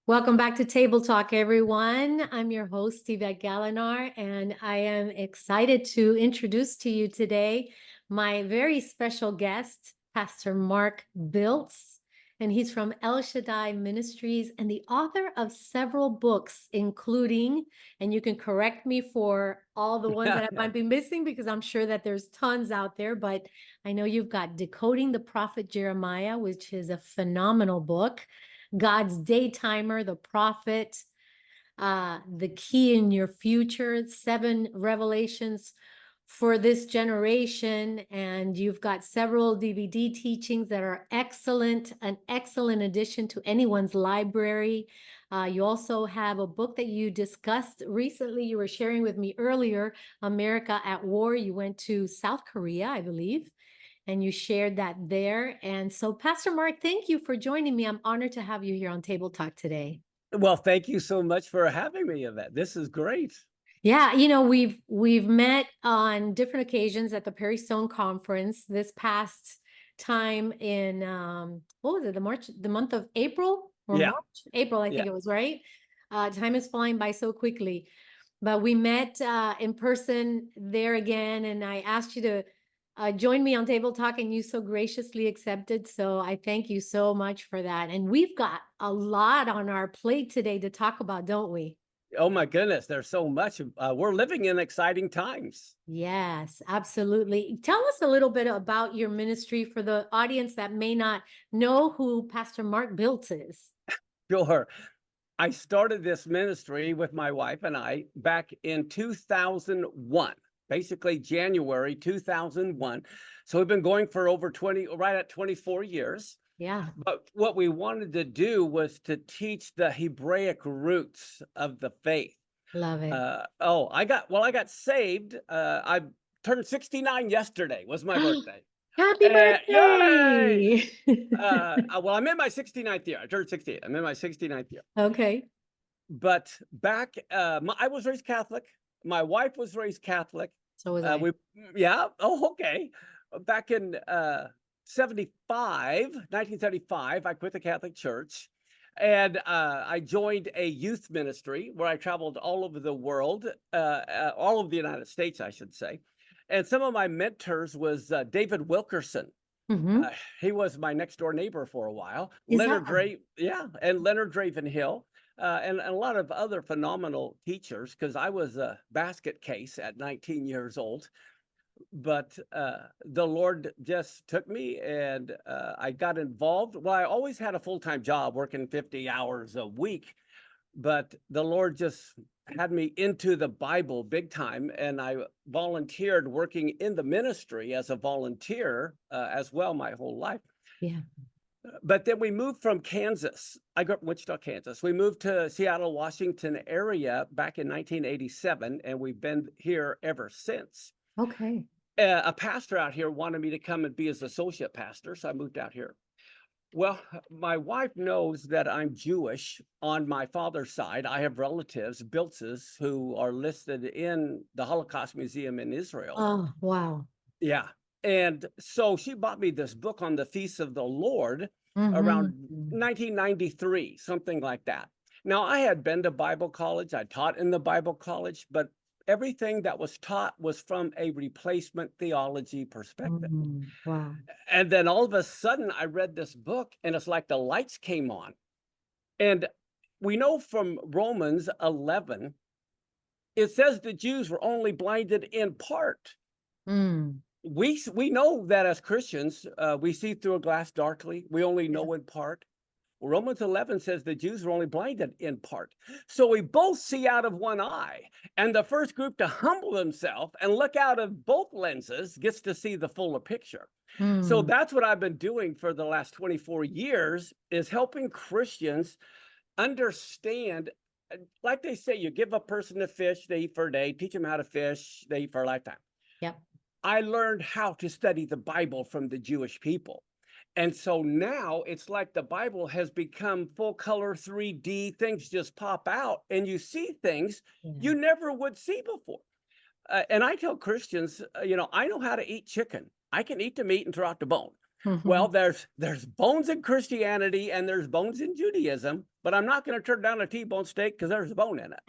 Welcome back to Table Talk, everyone. I'm your host, Yvette Gallinar, and I am excited to introduce to you today my very special guest, Pastor Mark Biltz. And he's from Shaddai Ministries and the author of several books, including, and you can correct me for all the ones that I might be missing because I'm sure that there's tons out there, but I know you've got Decoding the Prophet Jeremiah, which is a phenomenal book. God's Day Timer, the Prophet, the Key in Your Future, 7 revelations for this generation. And you've got several DVD teachings that are excellent, an excellent addition to anyone's library. You also have a book that you discussed recently. You were sharing with me earlier, America at War. You went to South Korea, I believe, and you shared that there. And so, Pastor Mark, thank you for joining me. I'm honored to have you here on Table Talk today. Well, thank you so much for having me, Yvette. This is great. Yeah, we've met on different occasions at the Perry Stone Conference this past time in what was it, the month of April or Yeah, March? April, I yeah. think it was, right? Time is flying by so quickly. But we met in person there again, and I asked you to join me on Table Talk, and you so graciously accepted. So I thank you so much for that. And we've got a lot on our plate today to talk about, don't we? Oh my goodness, there's so much. We're living in exciting times. Yes, absolutely. Tell us a little bit about your ministry for the audience that may not know who Pastor Mark Biltz is. Sure. I started this ministry with my wife and I back in 2001, basically January 2001. So we've been going for over 20, right at 24 years. Yeah, But what we wanted to do was to teach the Hebraic roots of the faith. love it. I got saved. I turned 69 yesterday, was my birthday. Happy Yay! birthday! Well, I'm in my 69th year. I turned 68. I'm in my 69th year. Okay. But back, I was raised Catholic. My wife was raised Catholic. So was I. Yeah. Oh, okay. Back in 1975, I quit the Catholic Church. And I joined a youth ministry where I traveled all over the world, all over the United States, I should say. And some of my mentors was David Wilkerson. Mm-hmm. Uh, he was my next door neighbor for a while. Is that And Leonard Dravenhill, and a lot of other phenomenal teachers, because I was a basket case at 19 years old. But the Lord just took me, and I got involved. Well, I always had a full-time job working 50 hours a week, but the Lord just had me into the Bible big time, and I volunteered working in the ministry as a volunteer as well my whole life. Yeah. But then we moved from Kansas. I grew up in Wichita, Kansas. We moved to Seattle, Washington area back in 1987, and we've been here ever since. Okay. A pastor out here wanted me to come and be his associate pastor, so I moved out here. Well, my wife knows that I'm Jewish on my father's side. I have relatives, Biltzes, who are listed in the Holocaust Museum in Israel. Oh, wow. Yeah. And so she bought me this book on the feasts of the Lord around Mm-hmm. 1993, something like that. Now, I had been to Bible college. I taught in the Bible college, but everything that was taught was from a replacement theology perspective. Mm-hmm. Wow. And then all of a sudden, I read this book, and it's like the lights came on. And we know from Romans 11, it says the Jews were only blinded in part. Mm. We know that as Christians, we see through a glass darkly. We only Yeah. know in part. Romans 11 says the Jews were only blinded in part. So we both see out of one eye. And the first group to humble themselves and look out of both lenses gets to see the fuller picture. So Mm. that's what I've been doing for the last 24 years, is helping Christians understand. Like they say, you give a person a fish, they eat for a day, teach them how to fish, they eat for a lifetime. Yep. I learned how to study the Bible from the Jewish people. And so now it's like the Bible has become full color 3D. Things just pop out and you see things Yeah. you never would see before. And I tell Christians, I know how to eat chicken. I can eat the meat and throw out the bone. Well, there's bones in Christianity and there's bones in Judaism, but I'm not going to turn down a T-bone steak because there's a bone in it.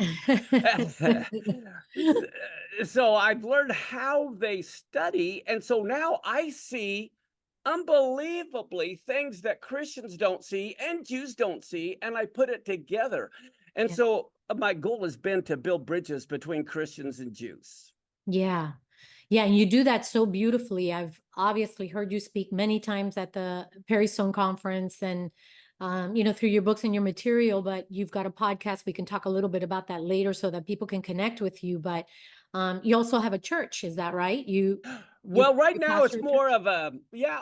So I've learned how they study, and so now I see unbelievably things that Christians don't see and Jews don't see, and I put it together. And Yeah. so my goal has been to build bridges between Christians and Jews. Yeah. Yeah, and you do that so beautifully. I've obviously heard you speak many times at the Perry Stone conference and through your books and your material, but you've got a podcast. We can talk a little bit about that later so that people can connect with you. But you also have a church, is that right? You Well, right now pastor it's a more church? of a, yeah,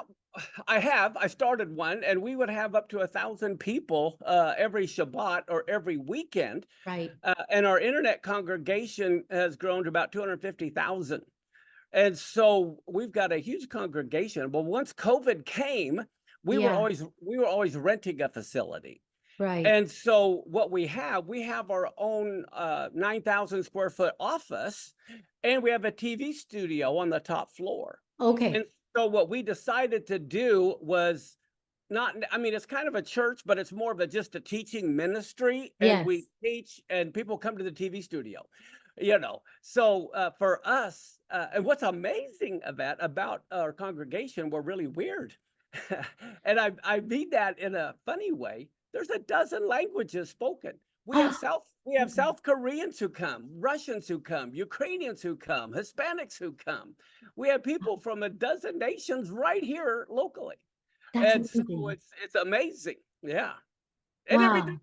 I started one, and we would have up to 1,000 people every Shabbat or every weekend. Right. And our internet congregation has grown to about 250,000. And so we've got a huge congregation. But once COVID came, Yeah, we were always renting a facility. right. And so what we have our own 9,000 square foot office, and we have a TV studio on the top floor. And Okay. so what we decided to do was not, I mean, it's kind of a church, but it's more of just a teaching ministry. And we Yes. teach, and people come to the TV studio, you know. So for us, and what's amazing about our congregation, we're really weird. And I mean that in a funny way. There's a dozen languages spoken. Oh, We have okay. South Koreans who come, Russians who come, Ukrainians who come, Hispanics who come. We have people from a dozen nations right here locally. That's And so amazing. it's amazing. Yeah. And Wow.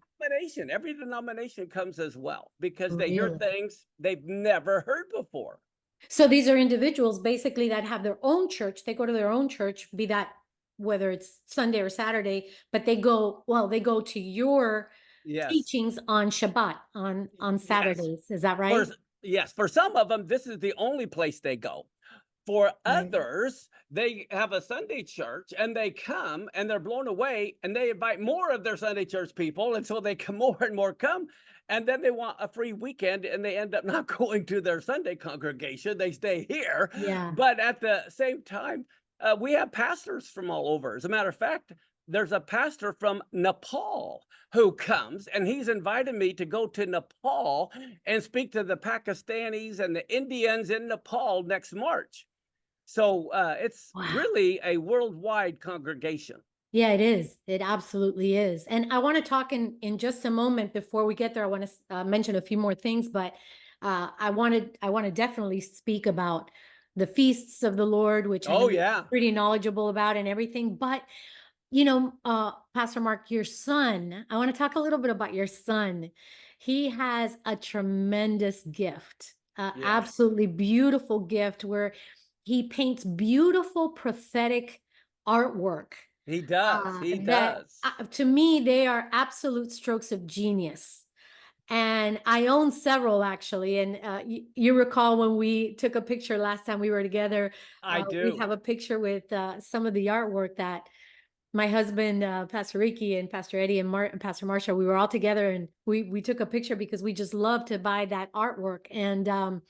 every denomination comes as well because they hear Really? things they've never heard before. So these are individuals basically that have their own church. They go to their own church, be that whether it's Sunday or Saturday, but they go to your Yes. teachings on Shabbat, on Yes. Saturdays. Is that For right? yes, for some of them, this is the only place they go. For Right. others, they have a Sunday church and they come and they're blown away and they invite more of their Sunday church people. And so they come more and more come. And then they want a free weekend and they end up not going to their Sunday congregation. They stay here. Yeah. But at the same time, we have pastors from all over. As a matter of fact, there's a pastor from Nepal who comes, and he's invited me to go to Nepal and speak to the Pakistanis and the Indians in Nepal next March. So it's Wow. really a worldwide congregation. Yeah, it is. It absolutely is. And I want to talk in just a moment. Before we get there, I want to mention a few more things, but I want to definitely speak about the feasts of the Lord, which I know Oh, you're yeah. pretty knowledgeable about and everything. But Pastor Mark, your son, I want to talk a little bit about your son. He has a tremendous gift, Yes, absolutely beautiful gift where he paints beautiful prophetic artwork he does. He that does. to me, they are absolute strokes of genius. And I own several actually. And you recall when we took a picture last time we were together, I we do. have a picture with some of the artwork that my husband, Pastor Ricky and Pastor Eddie and Pastor Marsha, we were all together and we took a picture because we just love to buy that artwork. And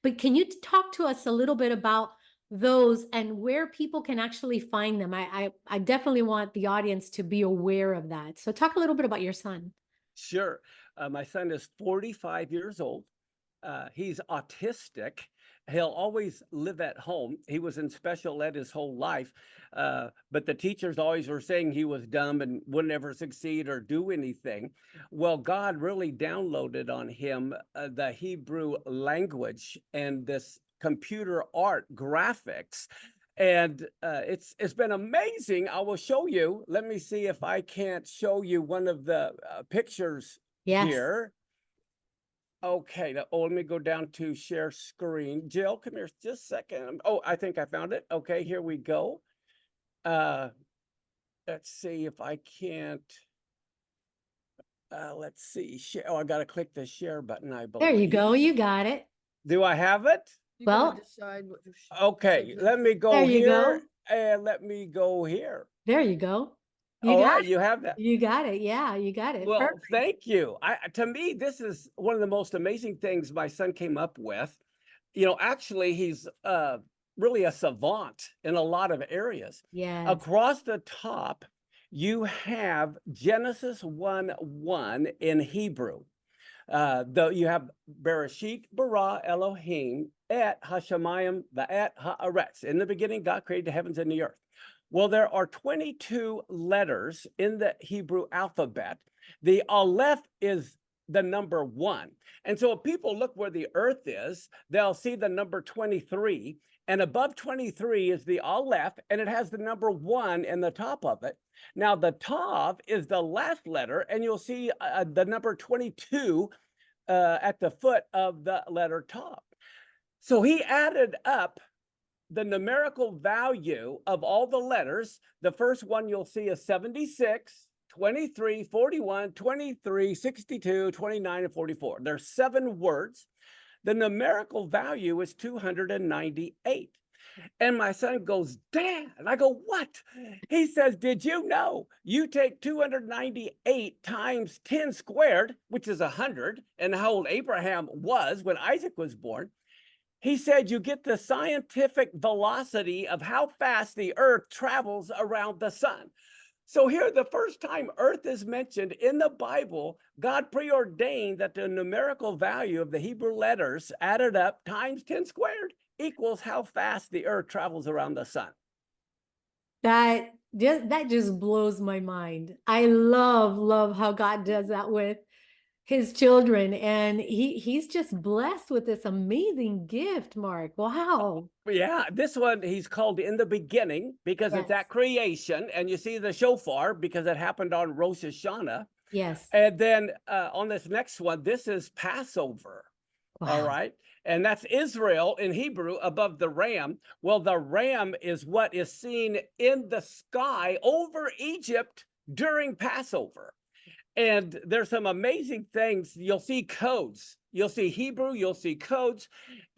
but can you talk to us a little bit about those and where people can actually find them? I definitely want the audience to be aware of that. So talk a little bit about your son. Sure. My son is 45 years old. He's autistic. He'll always live at home. He was in special ed his whole life, but the teachers always were saying he was dumb and would never succeed or do anything. Well, God really downloaded on him the Hebrew language and this computer art graphics. And it's been amazing. I will show you. Let me see if I can't show you one of the pictures Yes. here. Okay, let me go down to share screen. Jill, come here just a second. Oh, I think I found it. Okay, here we go. Uh, let's see if I can't. Let's see. Share. Oh, I got to click the share button, I There you go. believe. You got it. Do I have it? You gotta Well, decide what to Okay, let me there go you here go. and let me go here. There you go. You All got right, it. you have that. You got it. Yeah, you got it. Well, Perfect. thank you. To me, this is one of the most amazing things my son came up with. Actually, he's really a savant in a lot of areas. Yes. Across the top, you have Genesis 1:1 in Hebrew. You have Bereshit bara Elohim et hashamayim va'et haaretz. In the beginning, God created the heavens and the earth. Well, there are 22 letters in the Hebrew alphabet. The Aleph is the number 1. And so if people look where the earth is, they'll see the number 23. And above 23 is the Aleph, and it has the number 1 in the top of it. Now, the Tav is the last letter, and you'll see the number 22 at the foot of the letter Tav. So he added up the numerical value of all the letters. The first one you'll see is 76, 23, 41, 23, 62, 29, and 44. There's 7 words. The numerical value is 298. And my son goes, Dad, and I go, what? He says, did you know you take 298 times 10 squared, which is 100, and how old Abraham was when Isaac was born? He said you get the scientific velocity of how fast the earth travels around the sun. So here, the first time earth is mentioned in the Bible, God preordained that the numerical value of the Hebrew letters added up times 10 squared equals how fast the earth travels around the sun. That just blows my mind. I love how God does that with his children, and he's just blessed with this amazing gift, Mark. Wow. Yeah, this one he's called in the beginning because it's at creation, and you see the shofar because it happened on Rosh Hashanah. Yes. And then on this next one, this is Passover. Wow. All right. And that's Israel in Hebrew above the ram. Well, the ram is what is seen in the sky over Egypt during Passover. And there's some amazing things. You'll see codes. You'll see Hebrew, you'll see codes.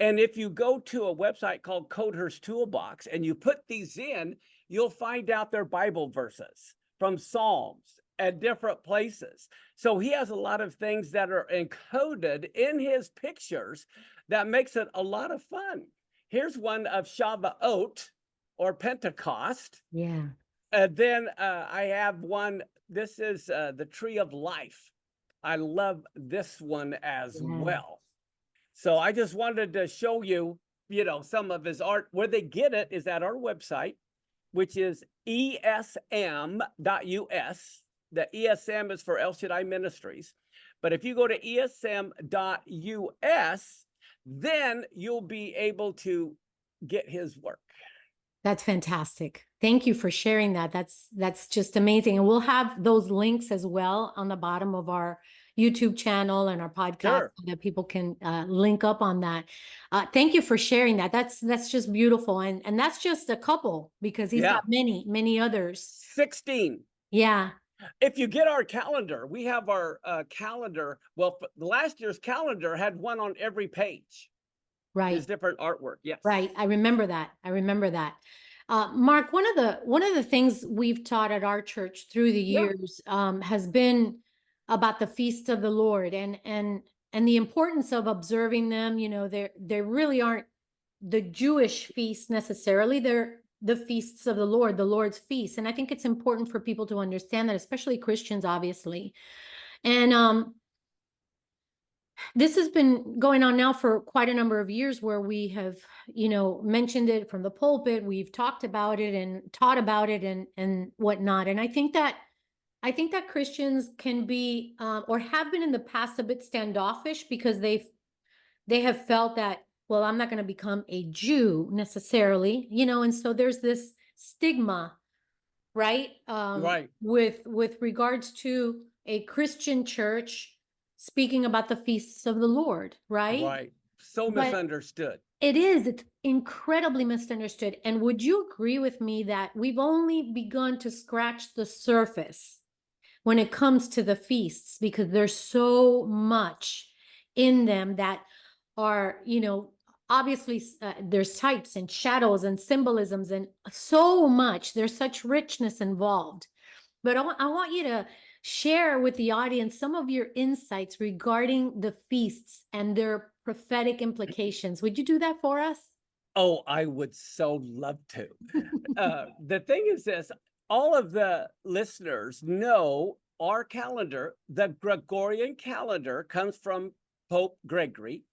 And if you go to a website called Coder's Toolbox and you put these in, you'll find out their Bible verses from Psalms at different places. So he has a lot of things that are encoded in his pictures that makes it a lot of fun. Here's one of Shavuot or Pentecost. Yeah. And then I have one. This is the Tree of Life. I love this one as well. So I just wanted to show you, some of his art. Where they get it is at our website, which is esm.us. The ESM is for El Shaddai Ministries. But if you go to esm.us, then you'll be able to get his work. That's fantastic. Thank you for sharing that. That's just amazing. And we'll have those links as well on the bottom of our YouTube channel and our podcast so that people can link up on that. Thank you for sharing that. That's just beautiful. And that's just a couple because he's got many others. 16. Yeah. If you get our calendar, we have our calendar. Well, last year's calendar had one on every page. Right. There's different artwork. Yes. Right. I remember that. Mark, one of the things we've taught at our church through the years has been about the feasts of the Lord and the importance of observing them. They really aren't the Jewish feasts necessarily. They're the feasts of the Lord's feasts. And I think it's important for people to understand that, especially Christians, obviously. And this has been going on now for quite a number of years where we have, mentioned it from the pulpit. We've talked about it and taught about it and whatnot. And I think that Christians can be or have been in the past a bit standoffish because they have felt that, well, I'm not going to become a Jew necessarily, and so there's this stigma, right? Right. With regards to a Christian church speaking about the feasts of the Lord, right? Right. So misunderstood. It's incredibly misunderstood. And would you agree with me that we've only begun to scratch the surface when it comes to the feasts, because there's so much in them that are, obviously there's types and shadows and symbolisms and so much. There's such richness involved. But I want you to share with the audience some of your insights regarding the feasts and their prophetic implications. Would you do that for us? Oh, I would so love to. The thing is this, all of the listeners know our calendar, the Gregorian calendar, comes from Pope Gregory,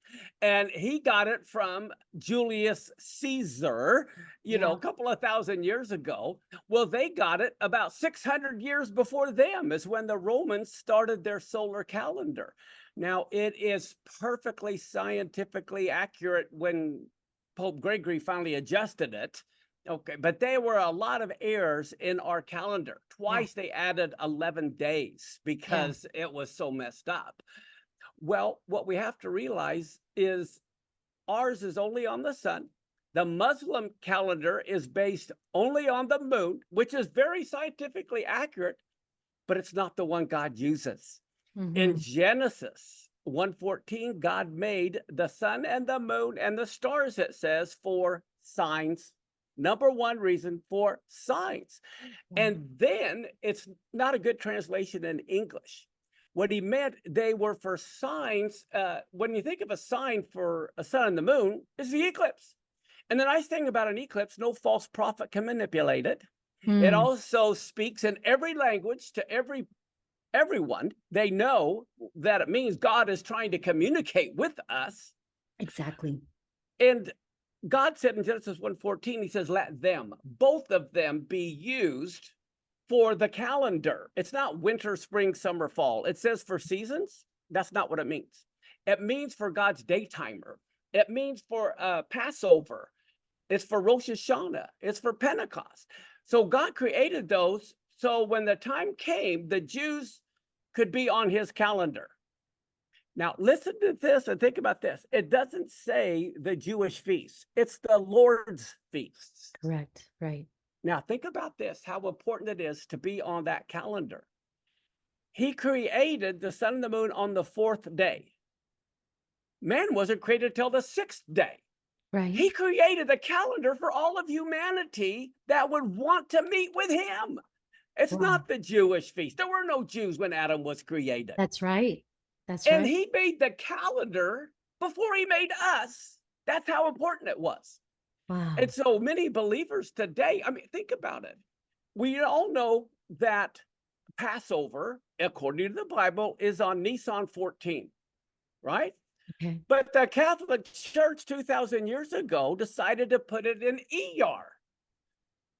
and he got it from Julius Caesar, Yeah. a couple of thousand years ago. Well, they got it about 600 years before them, is when the Romans started their solar calendar. Now, it is perfectly scientifically accurate when Pope Gregory finally adjusted it. Okay, but there were a lot of errors in our calendar. Yeah. Twice they added 11 days Yeah. because it was so messed up. Well, what we have to realize is ours is only on the sun. The Muslim calendar is based only on the moon, which is very scientifically accurate, but it's not the one God uses. In Hmm. Genesis 1:14, God made the sun and the moon and the stars, it says, for signs. Number one reason, for signs. Yeah. And then it's not a good translation in English. What he meant, they were for signs. When you think of a sign for a sun and the moon, is the eclipse. And the nice thing about an eclipse, no false prophet can manipulate it. It Mm, also speaks in every language to everyone. They know that it means God is trying to communicate with us. exactly. And God said in Genesis 1:14, he says, let them, both of them, be used for the calendar. It's not winter, spring, summer, fall. It says for seasons. That's not what it means. It means for God's day timer. It means for Passover. It's for Rosh Hashanah. It's for Pentecost. So God created those. So when the time came, the Jews could be on his calendar. Now, listen to this and think about this. It doesn't say the Jewish feasts, it's the Lord's feasts. Correct. Right. Now, think about this, how important it is to be on that calendar. He created the sun and the moon on the fourth day. Man wasn't created till the sixth day. Right. He created the calendar for all of humanity that would want to meet with him. It's Wow. not the Jewish feast. There were no Jews when Adam was created. That's right. That's And right. he made the calendar before he made us. That's how important it was. And Wow. so many believers today, I mean, think about it. We all know that Passover, according to the Bible, is on Nisan 14, right? Okay. But the Catholic Church 2,000 years ago decided to put it in ER,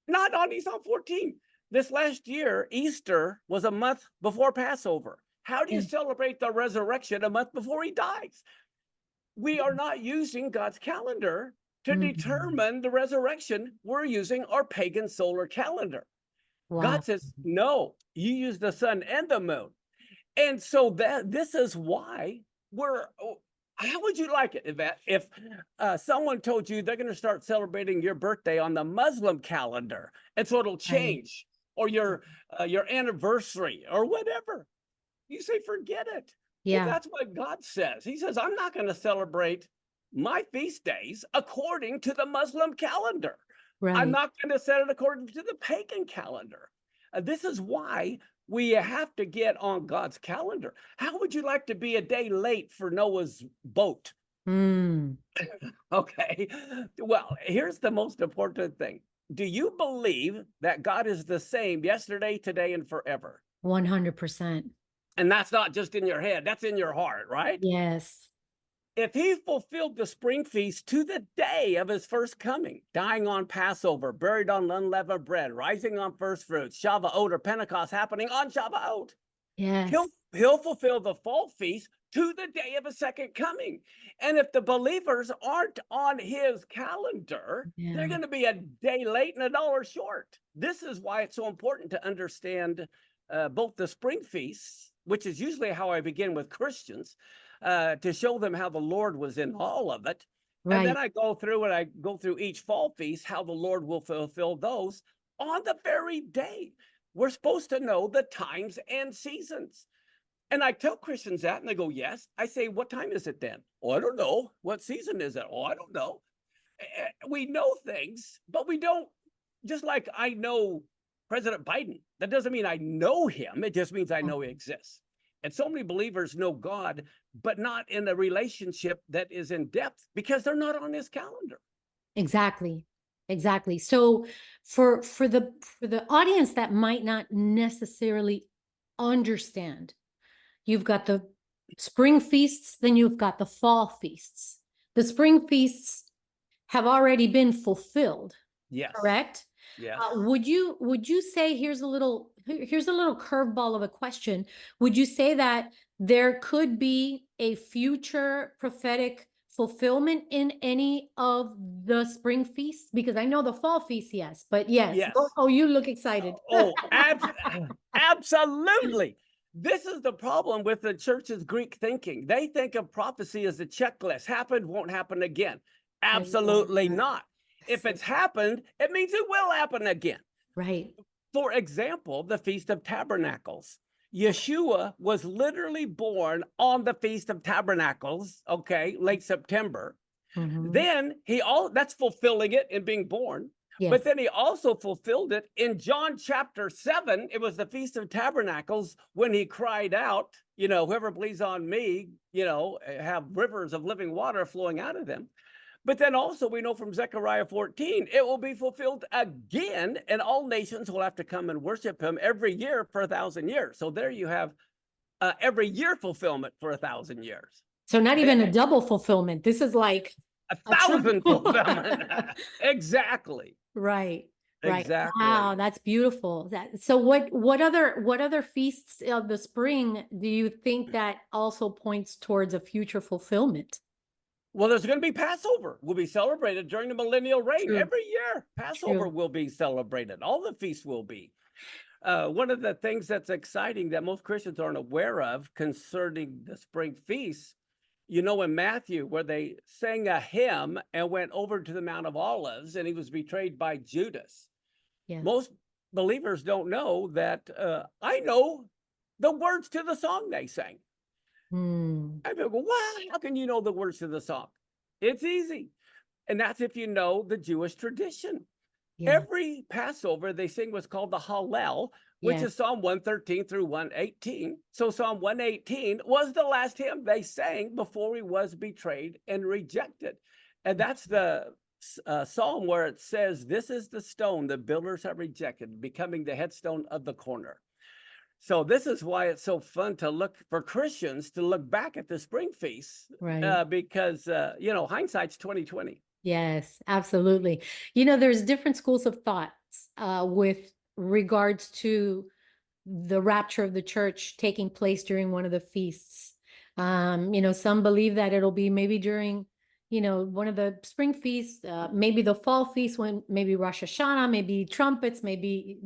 not on Nisan 14. This last year, Easter was a month before Passover. How do you Yeah. celebrate the resurrection a month before he dies? We are not using God's calendar to Mm. determine the resurrection. We're using our pagan solar calendar. Wow. God says, no, you use the sun and the moon. And so that this is why we're, how would you like it, Yvette, if someone told you they're going to start celebrating your birthday on the Muslim calendar, and so it'll Right. change, or your anniversary or whatever? You say, forget it. Well, Yeah. that's what God says. He says, I'm not going to celebrate my feast days according to the Muslim calendar. I'm Right. not going to set it according to the pagan calendar. This is why we have to get on God's calendar. How would you like to be a day late for Noah's boat? Mm. Okay. Well, here's the most important thing. Do you believe that God is the same yesterday, today, and forever? 100%. And that's not just in your head, that's in your heart, right? Yes. If he fulfilled the spring feast to the day of his first coming, dying on Passover, buried on unleavened bread, rising on first fruits, Shavuot or Pentecost happening on Shavuot, Yes. he'll fulfill the fall feast to the day of his second coming. And if the believers aren't on his calendar, they're Yeah. going to be a day late and a dollar short. This is why it's so important to understand both the spring feasts, which is usually how I begin with Christians, to show them how the Lord was in all of it. And then Right. I go through each fall feast, how the Lord will fulfill those on the very day. We're supposed to know the times and seasons. And I tell Christians that, and they go, yes. I say, what time is it then? Oh, I don't know. What season is it? Oh, I don't know. We know things, but we don't, just like I know President Biden. That doesn't mean I know him. It just means I Yeah. know he exists. And so many believers know God, but not in a relationship that is in depth because they're not on his calendar. Exactly. Exactly. So for the audience that might not necessarily understand, you've got the spring feasts, then you've got the fall feasts. The spring feasts have already been fulfilled, Yes. correct? Yes. Would you say, here's a little curveball of a question. Would you say that there could be a future prophetic fulfillment in any of the spring feasts? Because I know the fall feast, yes, but yes. Yes. Oh, you look excited. Oh, absolutely. This is the problem with the church's Greek thinking. They think of prophecy as a checklist. Happened, won't happen again. Absolutely not. If it's happened, it means it will happen again. Right. For example, the Feast of Tabernacles. Yeshua was literally born on the Feast of Tabernacles, okay, late September. Then that's fulfilling it and being born. Yes. But then he also fulfilled it in John chapter 7. It was the Feast of Tabernacles when he cried out, whoever believes on me, have rivers of living water flowing out of them. But then also we know from Zechariah 14, it will be fulfilled again, and all nations will have to come and worship him every year for 1,000 years. So there you have every year fulfillment for 1,000 years. So not even a double fulfillment. This is like 1,000 fulfillment. Exactly. Right. Right. Exactly. Wow, that's beautiful. So what other feasts of the spring do you think that also points towards a future fulfillment? Well, there's going to be Passover. Will be celebrated during the millennial reign. True. Every year, Passover True. will be celebrated. All the feasts will be. One of the things that's exciting that most Christians aren't aware of concerning the spring feasts, in Matthew, where they sang a hymn and went over to the Mount of Olives, and he was betrayed by Judas. Yes. Most believers don't know that I know the words to the song they sang. I go, wow, how can you know the words to the song? It's easy. And that's if you know the Jewish tradition. Yeah. Every Passover, they sing what's called the Hallel, which is Psalm 113 through 118. So Psalm 118 was the last hymn they sang before he was betrayed and rejected. And that's the psalm where it says, this is the stone the builders have rejected, becoming the headstone of the corner. So this is why it's so fun to look for Christians to look back at the spring feasts, Right. because hindsight's 2020. Yes, absolutely. There's different schools of thoughts with regards to the rapture of the church taking place during one of the feasts. Some believe that it'll be maybe during, one of the spring feasts, maybe the fall feast, when maybe Rosh Hashanah, maybe trumpets, maybe,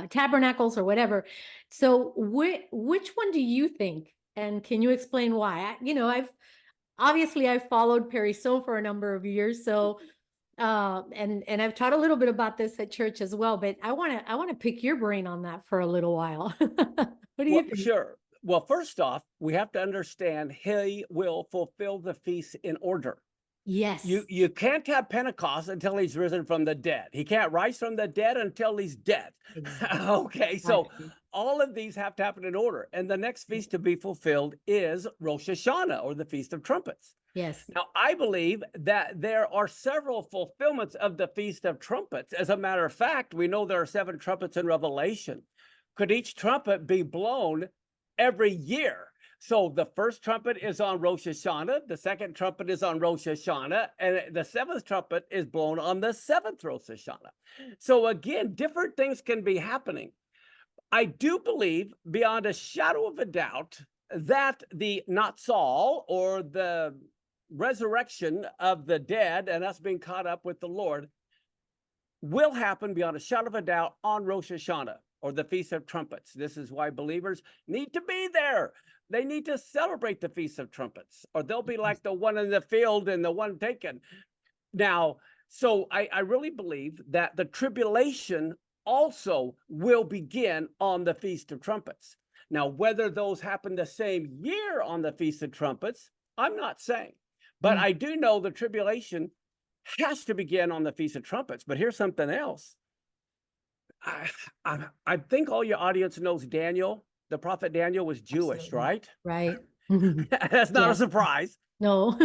tabernacles or whatever. So which one do you think? And can you explain why? I've followed Perry So for a number of years. So and I've taught a little bit about this at church as well, but I want to pick your brain on that for a little while. What do you think? Sure. Well, first off, we have to understand he will fulfill the feast in order. Yes. You can't have Pentecost until he's risen from the dead. He can't rise from the dead until he's dead. Exactly. Okay, so all of these have to happen in order. And the next feast to be fulfilled is Rosh Hashanah, or the Feast of Trumpets. Yes. Now, I believe that there are several fulfillments of the Feast of Trumpets. As a matter of fact, we know there are 7 trumpets in Revelation. Could each trumpet be blown every year? So the first trumpet is on Rosh Hashanah, the second trumpet is on Rosh Hashanah, and the 7th trumpet is blown on the 7th Rosh Hashanah. So again, different things can be happening. I do believe, beyond a shadow of a doubt, that the Natsal, or the resurrection of the dead and us being caught up with the Lord, will happen beyond a shadow of a doubt on Rosh Hashanah, or the Feast of Trumpets. This is why believers need to be there. They need to celebrate the Feast of Trumpets, or they'll be like the one in the field and the one taken. Now, so I really believe that the tribulation also will begin on the Feast of Trumpets. Now, whether those happen the same year on the Feast of Trumpets, I'm not saying. But I do know the tribulation has to begin on the Feast of Trumpets. But here's something else. I think all your audience knows Daniel. The prophet Daniel was Jewish, Absolutely. right? Right. That's not a surprise. No.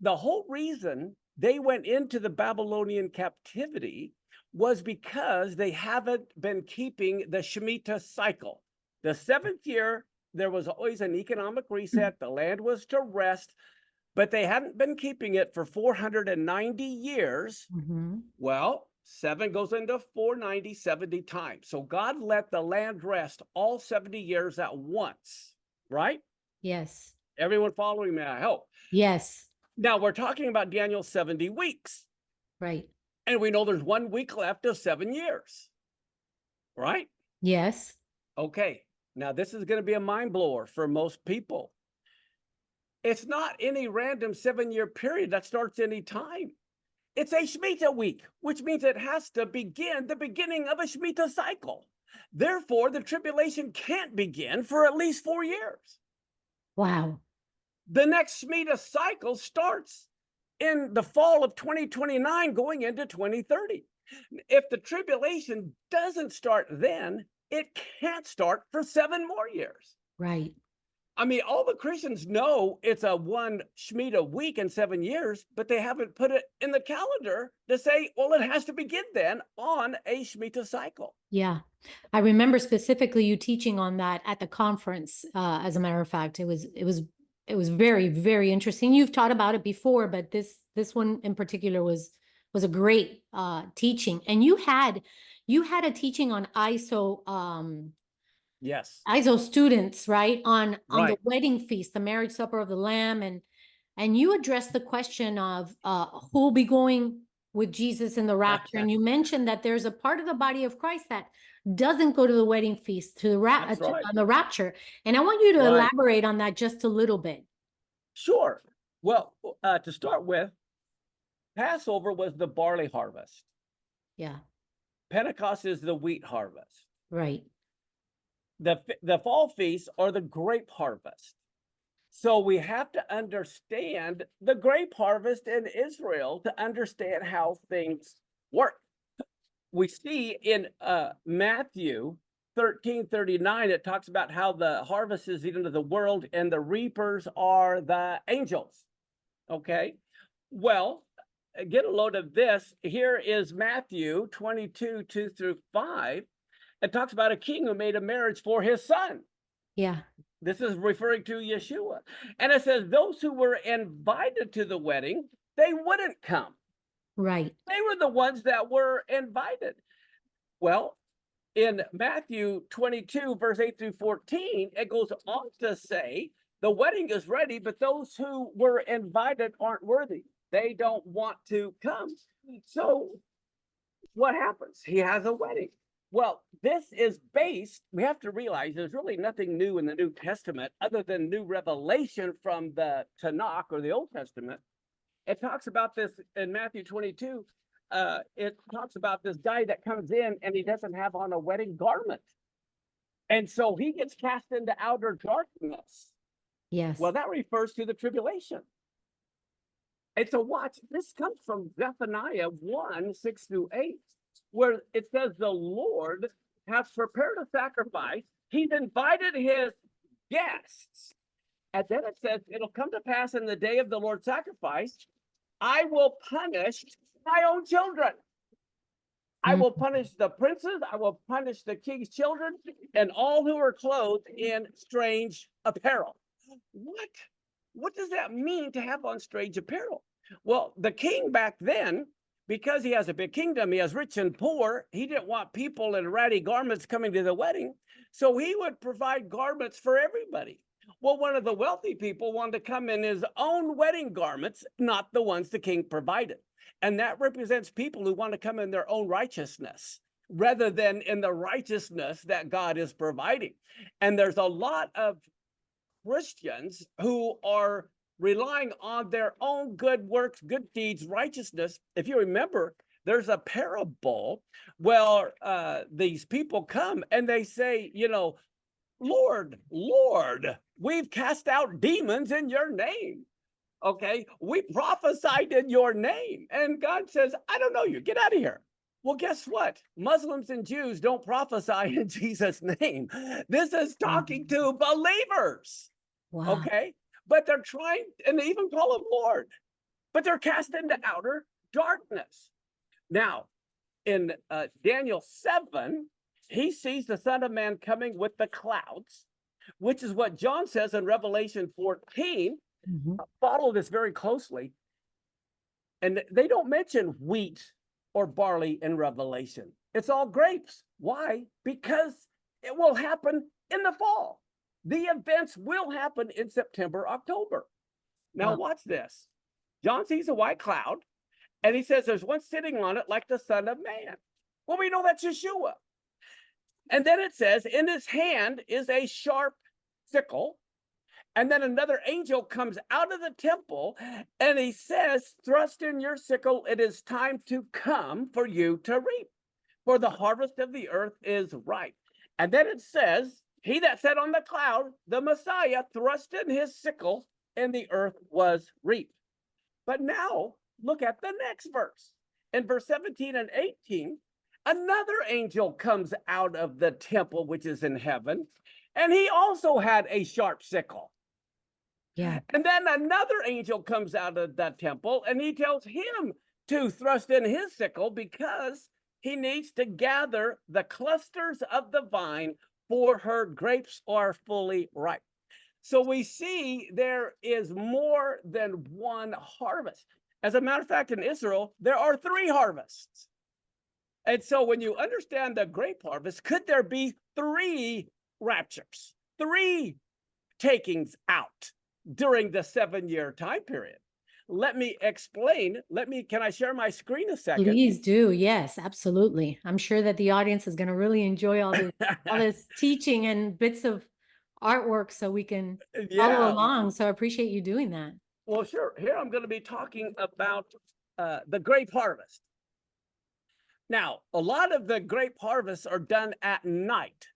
The whole reason they went into the Babylonian captivity was because they haven't been keeping the Shemitah cycle. The 7th year, there was always an economic reset. The land was to rest, but they hadn't been keeping it for 490 years. Mhm. Well, 7 goes into 490, 70 times. So God let the land rest all 70 years at once, right? Yes. Everyone following me, I hope. Yes. Now we're talking about Daniel's 70 weeks. Right. And we know there's 1 week left of 7 years, right? Yes. Okay, now this is going to be a mind blower for most people. It's not any random 7-year period that starts any time. It's a Shemitah week, which means it has to begin the beginning of a Shemitah cycle. Therefore, the tribulation can't begin for at least 4 years. Wow. The next Shemitah cycle starts in the fall of 2029 going into 2030. If the tribulation doesn't start then, it can't start for 7 more years. Right. I mean, all the Christians know it's a 1 Shemitah week in 7 years, but they haven't put it in the calendar to say, well, it has to begin then on a Shemitah cycle. Yeah. I remember specifically you teaching on that at the conference. As a matter of fact, it was very, very interesting. You've taught about it before, but this one in particular was a great teaching. And you had a teaching on Yes, ISO students, right? On the right. wedding feast, the marriage supper of the Lamb, and you addressed the question of who will be going with Jesus in the rapture. And you mentioned that there's a part of the body of Christ that doesn't go to the wedding feast, to the That's right. on the rapture. And I want you to Right. elaborate on that just a little bit. Sure. Well, to start with, Passover was the barley harvest. Yeah. Pentecost is the wheat harvest. Right. The fall feasts are the grape harvest. So we have to understand the grape harvest in Israel to understand how things work. We see in Matthew 13:39, it talks about how the harvest is eaten of the world and the reapers are the angels. Okay, well, get a load of this. Here is Matthew 22, 2 through 5. It talks about a king who made a marriage for his son. Yeah. This is referring to Yeshua. And it says those who were invited to the wedding, they wouldn't come. Right. They were the ones that were invited. Well, in Matthew 22, verse 8 through 14, it goes on to say, the wedding is ready, but those who were invited aren't worthy. They don't want to come. So what happens? He has a wedding. Well, this is based, we have to realize there's really nothing new in the New Testament other than new revelation from the Tanakh or the Old Testament. It talks about this in Matthew 22. It talks about this guy that comes in and he doesn't have on a wedding garment. And so he gets cast into outer darkness. Yes. Well, that refers to the tribulation. And so watch, this comes from Zephaniah 1, 6 through 8, where it says the Lord has prepared a sacrifice. He's invited his guests. And then it says, it'll come to pass in the day of the Lord's sacrifice, I will punish my own children. I will punish the princes, I will punish the king's children, and all who are clothed in strange apparel. What does that mean to have on strange apparel? Well, the king back then, because he has a big kingdom, he has rich and poor, he didn't want people in ratty garments coming to the wedding, so he would provide garments for everybody. Well, one of the wealthy people wanted to come in his own wedding garments, not the ones the king provided. And that represents people who want to come in their own righteousness rather than in the righteousness that God is providing. And there's a lot of Christians who are relying on their own good works, good deeds, righteousness. If you remember, there's a parable where these people come and they say, you know, Lord, Lord, we've cast out demons in your name. Okay, we prophesied in your name. And God says, I don't know you, get out of here. Well, guess what? Muslims and Jews don't prophesy in Jesus' name. This is talking to believers. Wow. Okay, but they're trying, and they even call him Lord. but they're cast into outer darkness. Now, in Daniel 7, he sees the Son of Man coming with the clouds, which is what John says in Revelation 14. Follow this very closely. And they don't mention wheat or barley in Revelation. It's all grapes. Why? Because it will happen in the fall. The events will happen in September, October. Now, watch this. John sees a white cloud, and he says there's one sitting on it like the Son of Man. Well, we know that's Yeshua. And then it says, in his hand is a sharp sickle. And then another angel comes out of the temple, and he says, thrust in your sickle. It is time to come for you to reap, for the harvest of the earth is ripe. And then it says, he that sat on the cloud, the Messiah, thrust in his sickle, and the earth was reaped. But now, look at the next verse. In verse 17 and 18, another angel comes out of the temple, which is in heaven, and he also had a sharp sickle. Yeah. And then another angel comes out of that temple, and he tells him to thrust in his sickle because he needs to gather the clusters of the vine, for her grapes are fully ripe. So we see there is more than one harvest. As a matter of fact, in Israel, there are 3 harvests. And so when you understand the grape harvest, could there be 3 raptures, 3 takings out during the 7-year time period? Let me explain. Can I share my screen a second? Please do. Yes, absolutely. I'm sure that the audience is going to really enjoy all this teaching and bits of artwork so we can follow along. So I appreciate you doing that. Well, sure. Here I'm going to be talking about the grape harvest. Now, a lot of the grape harvests are done at night.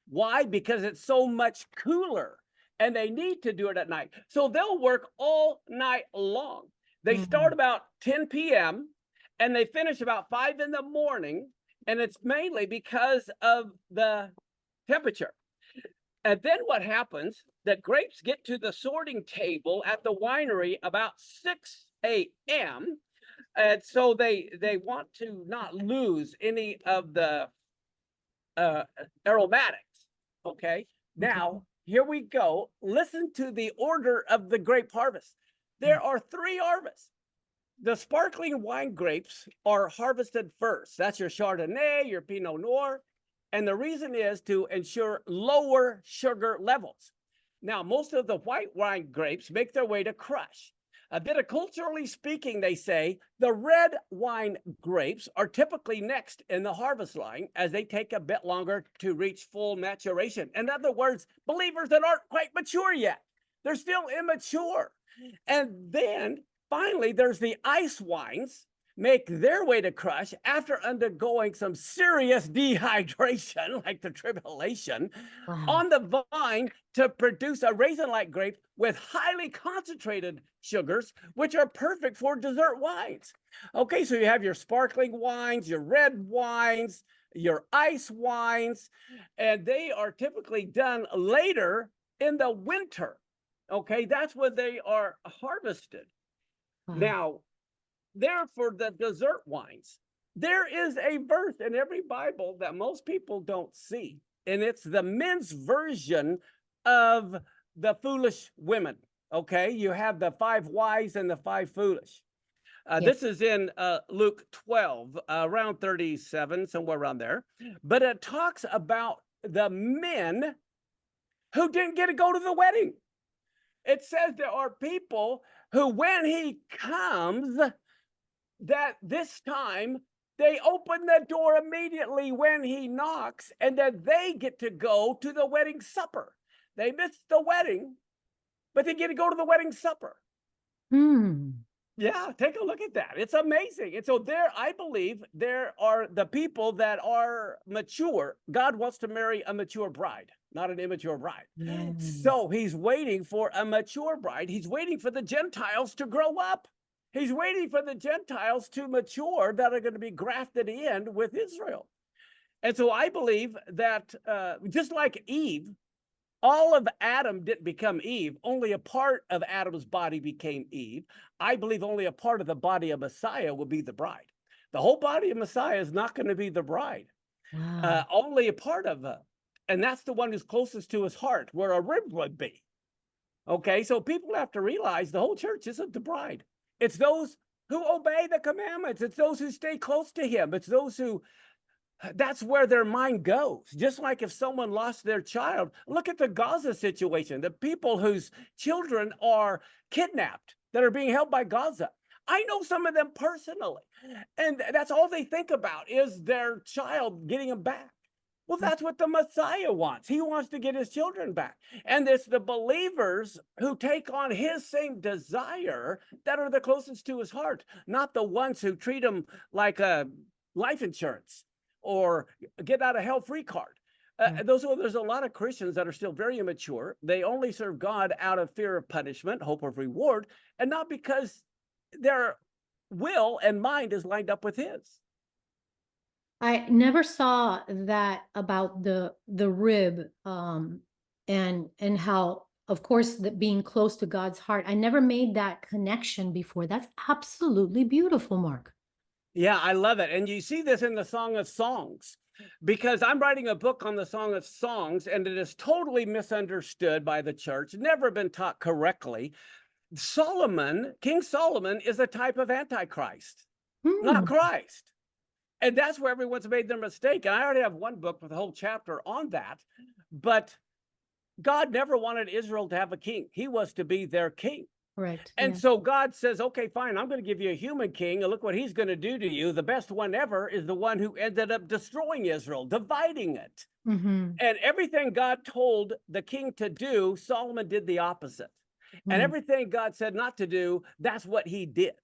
Why? Because it's so much cooler, and they need to do it at night. So they'll work all night long. They start about 10 p.m. and they finish about 5 in the morning, and it's mainly because of the temperature. And then what happens, the grapes get to the sorting table at the winery about 6 a.m., and so they want to not lose any of the aromatics. Okay. Now, here we go. Listen to the order of the grape harvest. There are 3 harvests. The sparkling wine grapes are harvested first. That's your Chardonnay, your Pinot Noir. And the reason is to ensure lower sugar levels. Now, most of the white wine grapes make their way to crush. Viticulturally speaking, they say the red wine grapes are typically next in the harvest line, as they take a bit longer to reach full maturation. In other words, believers that aren't quite mature yet, they're still immature. And then finally, there's the ice wines, make their way to crush after undergoing some serious dehydration, like the tribulation, on the vine to produce a raisin-like grape with highly concentrated sugars, which are perfect for dessert wines. Okay, so you have your sparkling wines, your red wines, your ice wines, and they are typically done later in the winter. Okay, that's when they are harvested. Now, there for the dessert wines, there is a verse in every Bible that most people don't see, and it's the men's version of the foolish women. Okay, you have the 5 wise and the 5 foolish. This is in Luke 12, around 37, somewhere around there. But it talks about the men who didn't get to go to the wedding. It says there are people who, when he comes, that this time they open the door immediately when he knocks, and then they get to go to the wedding supper. They missed the wedding, but they get to go to the wedding supper. Yeah, take a look at that. It's amazing. And so there, I believe there are the people that are mature. God wants to marry a mature bride, not an immature bride. So he's waiting for a mature bride. He's waiting for the Gentiles to grow up. He's waiting for the Gentiles to mature that are going to be grafted in with Israel. And so I believe that just like Eve All of Adam didn't become Eve. Only a part of Adam's body became Eve. I believe only a part of the body of Messiah will be the bride. The whole body of Messiah is not going to be the bride. Wow. Only a part of it. And that's the one who's closest to his heart, where a rib would be. Okay, so people have to realize the whole church isn't the bride. It's those who obey the commandments. It's those who stay close to him. It's those who, that's where their mind goes. Just like if someone lost their child, look at the Gaza situation, the people whose children are kidnapped that are being held by Gaza. I know some of them personally, and that's all they think about is their child getting them back. Well, that's what the Messiah wants. He wants to get his children back. And it's the believers who take on his same desire that are the closest to his heart, not the ones who treat him like a life insurance or get out of hell free card. Right. There's a lot of Christians that are still very immature. They only serve God out of fear of punishment, hope of reward, and not because their will and mind is lined up with his. I never saw that about the rib, and how, of course, that being close to God's heart. I never made that connection before. That's absolutely beautiful, Mark. Yeah, I love it. And you see this in the Song of Songs, because I'm writing a book on the Song of Songs, and it is totally misunderstood by the church, never been taught correctly. Solomon, King Solomon, is a type of Antichrist, not Hmm. Christ. And that's where everyone's made their mistake. And I already have one book with a whole chapter on that. But God never wanted Israel to have a king. He was to be their king. Correct. And Yeah. so God says, okay, fine, I'm going to give you a human king. And look what he's going to do to you. The best one ever is the one who ended up destroying Israel, dividing it. Mm-hmm. And everything God told the king to do, Solomon did the opposite. And Mm. everything God said not to do, that's what he did.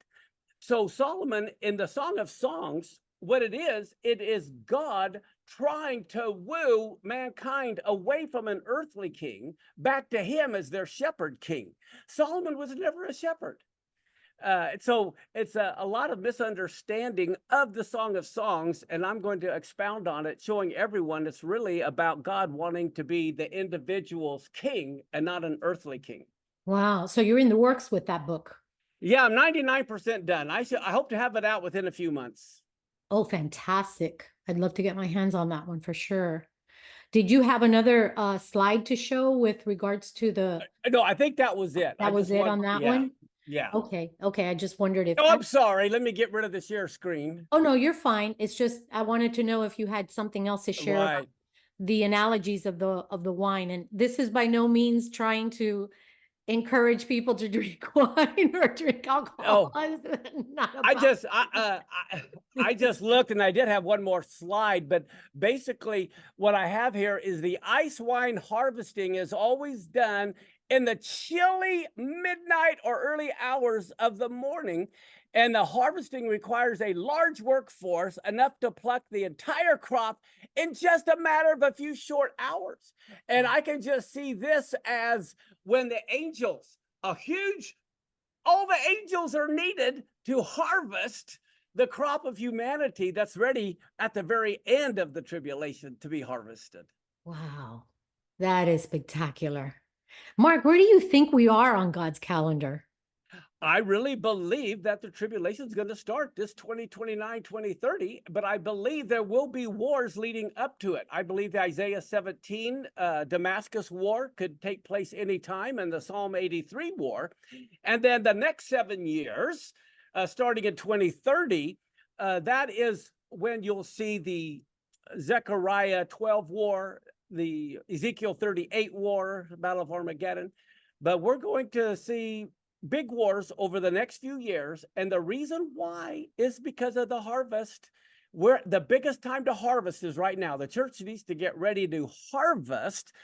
So Solomon, in the Song of Songs, what it is God trying to woo mankind away from an earthly king back to him as their shepherd king. Solomon was never a shepherd. So it's a lot of misunderstanding of the Song of Songs, and I'm going to expound on it, showing everyone it's really about God wanting to be the individual's king and not an earthly king. Wow. So you're in the works with that book. Yeah, I'm 99% done. I hope to have it out within a few months. Oh, fantastic. I'd love to get my hands on that one for sure. Did you have another slide to show with regards to the, No, I think that was it. I that was just it want, on that yeah, one? yeah. Okay. Okay. I just wondered if Oh, I'm sorry. Let me get rid of the share screen. oh no, you're fine. It's just I wanted to know if you had something else to share about Right. the analogies of the wine. And this is by no means trying to encourage people to drink wine or drink alcohol. Oh, It's not I about just I just looked, and I did have one more slide, but basically what I have here is the ice wine harvesting is always done in the chilly midnight or early hours of the morning. And the harvesting requires a large workforce, enough to pluck the entire crop in just a matter of a few short hours. And I can just see this as when the angels, a huge, all the angels are needed to harvest the crop of humanity that's ready at the very end of the tribulation to be harvested. Wow. That is spectacular. Mark, where do you think we are on God's calendar? I really believe that the tribulation is going to start this 2029, 2030, but I believe there will be wars leading up to it. I believe the Isaiah 17 Damascus war could take place anytime, and the Psalm 83 war. And then the next 7 years, starting in 2030, that is when you'll see the Zechariah 12 war, the Ezekiel 38 war, Battle of Armageddon. But we're going to see big wars over the next few years. And the reason why is because of the harvest. Where the biggest time to harvest is right now. The church needs to get ready to harvest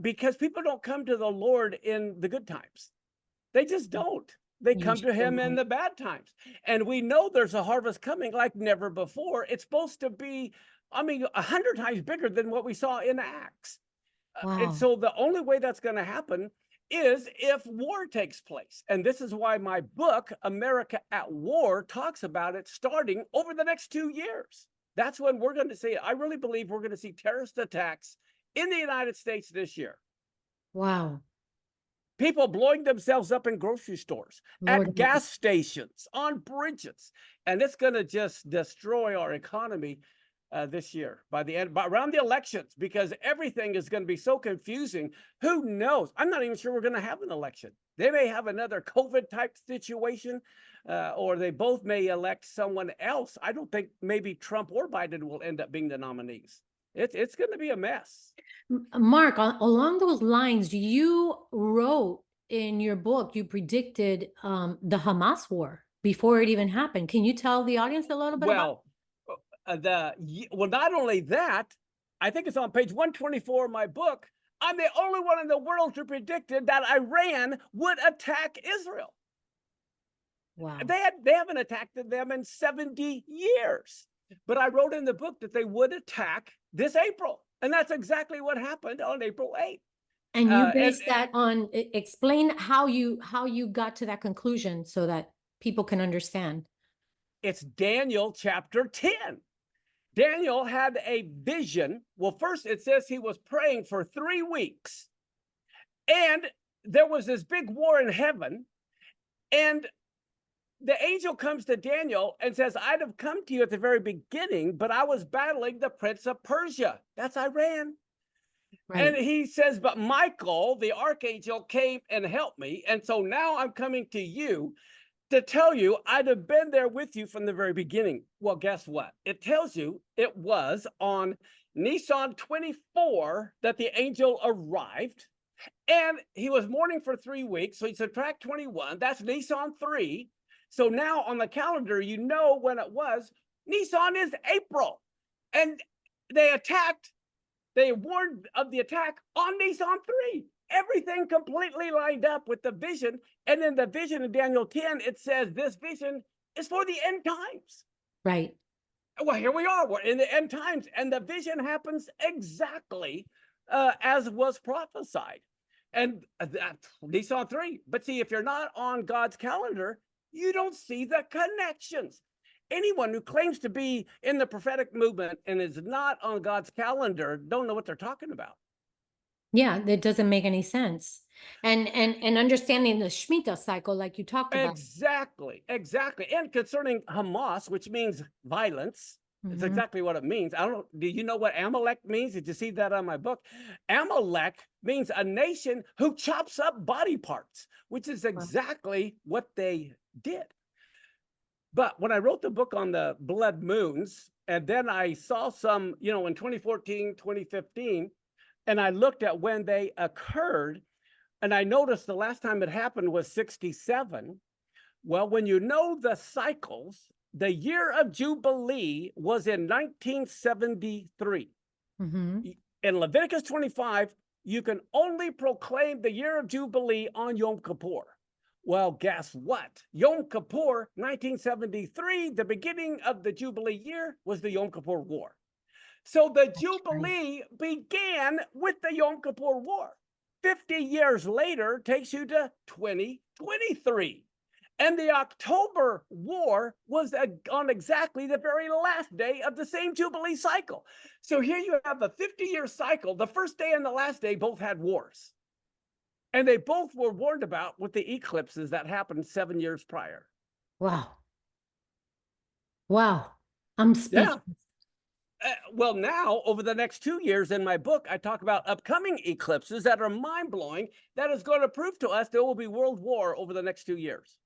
because people don't come to the Lord in the good times. They just don't. They You're come to so him in right. the bad times. And we know there's a harvest coming like never before. It's supposed to be, 100 times bigger than what we saw in Acts. And Wow. so the only way that's going to happen is if war takes place. And this is why my book, America at War, talks about it starting over the next 2 years. That's when we're going to see it. I really believe we're going to see terrorist attacks in the United States this year. Wow. People blowing themselves up in grocery stores, Lord at help us. gas stations, on bridges. And it's going to just destroy our economy this year by the end, by around the elections, because everything is going to be so confusing. Who knows? I'm not even sure we're going to have an election. They may have another COVID type situation, or they both may elect someone else. I don't think maybe Trump or Biden will end up being the nominees. It's going to be a mess. Mark, along those lines, you wrote in your book, you predicted the Hamas war before it even happened. Can you tell the audience a little bit about it? Well, well, not only that, I think it's on page 124 of my book. I'm the only one in the world who predicted that Iran would attack Israel. Wow. They haven't attacked them in 70 years. But I wrote in the book that they would attack this April. And that's exactly what happened on April 8th. And you And based that on, explain how you got to that conclusion so that people can understand. it's Daniel chapter 10. Daniel had a vision. Well, first it says he was praying for 3 weeks. And there was this big war in heaven. And the angel comes to Daniel and says, I'd have come to you at the very beginning, but I was battling the prince of Persia. That's Iran. Right. And he says, but Michael, the archangel, came and helped me. And so now I'm coming to you to tell you I'd have been there with you from the very beginning. Well, guess what? It tells you it was on Nisan 24 that the angel arrived. And he was mourning for 3 weeks. So he subtract 21. That's Nisan 3. So now on the calendar, you know when it was. Nisan is April. And they attacked, they warned of the attack on Nisan 3. Everything completely lined up with the vision. And in the vision in Daniel 10, it says this vision is for the end times. Right. Well, here we are. We're in the end times. And the vision happens exactly as was prophesied. And Nisan 3. But see, if you're not on God's calendar, you don't see the connections. Anyone who claims to be in the prophetic movement and is not on God's calendar don't know what they're talking about. Yeah, that doesn't make any sense. And understanding the Shemitah cycle, like you talked about. Exactly, exactly. And concerning Hamas, which means violence, it's Mhm. exactly what it means. I don't know. Do you know what Amalek means? Did you see that on my book? Amalek means a nation who chops up body parts, which is Wow. exactly what they did. But when I wrote the book on the blood moons, and then I saw some, in 2014, 2015, and I looked at when they occurred, and I noticed the last time it happened was 67. Well, when you know the cycles, the year of Jubilee was in 1973. Mhm. In Leviticus 25, you can only proclaim the year of Jubilee on Yom Kippur. Well, guess what? Yom Kippur, 1973, the beginning of the Jubilee year was the Yom Kippur War. So the Jubilee began with the Yom Kippur War. 50 years later takes you to 2023. And the October War was on exactly the very last day of the same Jubilee cycle. So here you have a 50-year cycle. The first day and the last day both had wars. And they both were warned about with the eclipses that happened 7 years prior. Wow. Wow. I'm Yeah. speechless. Well, now, over the next 2 years in my book, I talk about upcoming eclipses that are mind-blowing, that is going to prove to us there will be world war over the next 2 years.